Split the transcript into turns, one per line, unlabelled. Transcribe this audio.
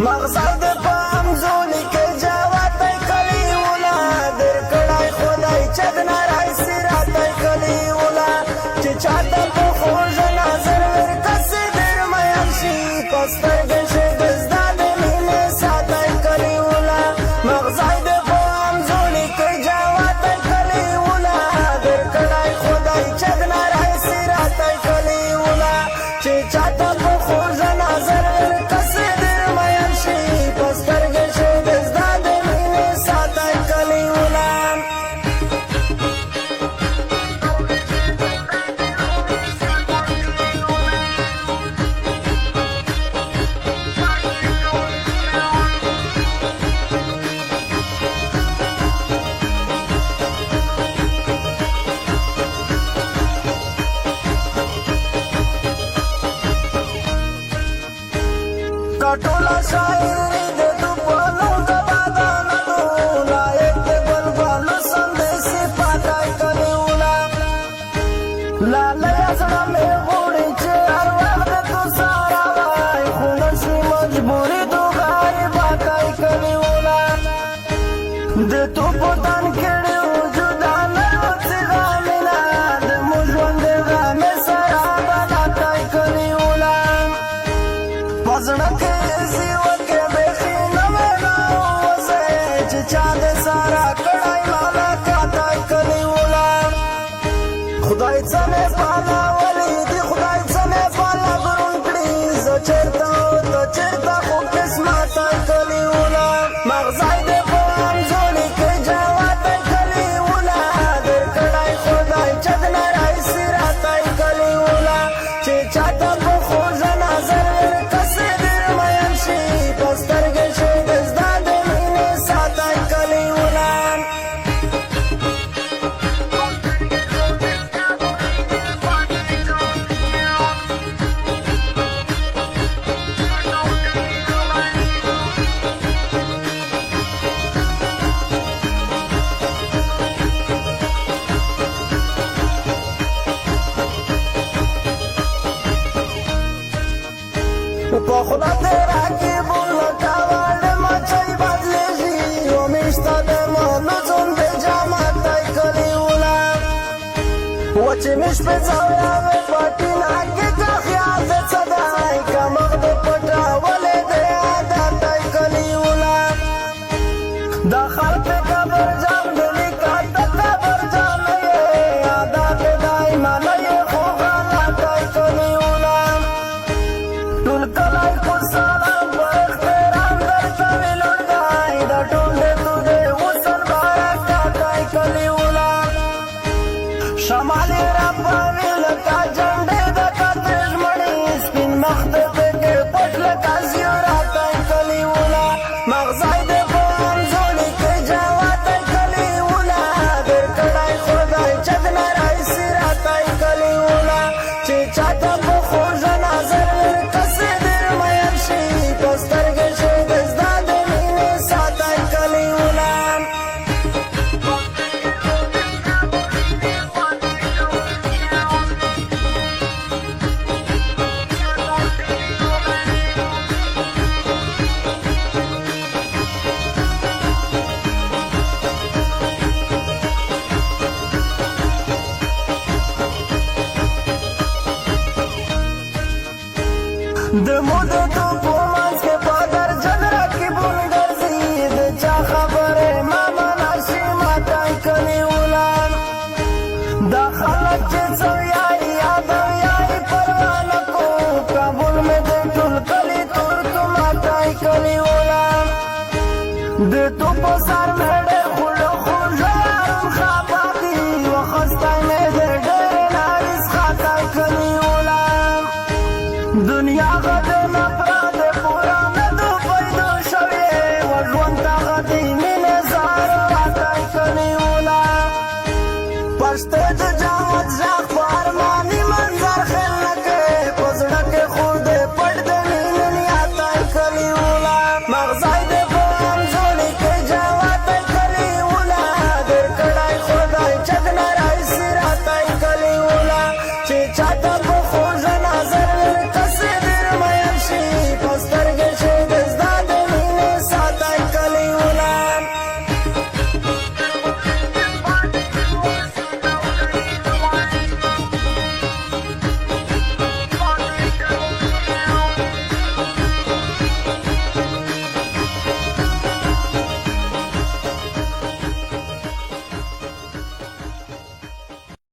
مغزای د پام زونی کې جواتای کلی ولا در کړای خدای چد نارای سراتای کلی ولا چې چاته په خوږ نظر ورکسې در مېن شي پستر ګشه دزدا د مینې ساتای کلی ولا مغزای د پام زونی کې جواتای کلی ولا در کړای خدای چد نارای سراتای کلی ولا چې چاته په خوږ نظر ورکسې ټوله شاعري د توپانو د بادانو لایق د بلبلو سندسې پاتای کلی ولا لالی زړه مې غواړي چې هر وخت د تو سره وای خو نشي مجبوري د غریباتای کلی ولا د تو په تن کړي وجودانه چې غامنه د مو ژوند د غامې سره بلاتای کلی ولا په زړه کې خدای څه مې پالا ولې دی خدای څه مې پالا ګرون کړي زه چېرته ته چېرته خو قسمته کلی ولا مغزای د پام زونې کې جواتای کلی ولا در کړی خدای چد نارای سراتای کلی ولا چې چاته په خوږ نظر ورکسې در مېن شي په سترګې شي د زدا د مینې ساتای کلی ولا په خدا دې راکې بوله کاوړ مچۍ بدلېږي یو میشته د مالو ځون د جاماتای کلی ولا وچې مې شپې ځویاوې پټینه کې تا خیال د څه دی کمغ د پټولې د عادتای کلی ولا دا خلق قبر جام د لیکات د قبر جام یې عادت دایمانه یې خو غلطای کلی ولا ټول کلای کو سلام پر احترام درته ویلوړای دا ټول دې دې وسل برکاتای کلی ولا شمال را پویل کا جنډې د کاتج مړی سپین مخ دې کې پټل کا زیارتای کلی ولا مغزای دې پام زونې کې جواتای کلی ولا در کړای خدای چد نارای سراتای کلی ولا چې چاته په خوږ نظر د مود تو په مانس کې پادر جګړه کې بون ګرځي د چا خبره ما مناشي ماتای کلی ولا دا خلک چې څویای یاد یای پروانه کو کابل مې د ټول کلی تور تو ماتای کلی ولا د تو په سر مړ خلو خوږم خپاتي وخستای مې د ډېر نارس خاطر کلی ولا دنیا غد نه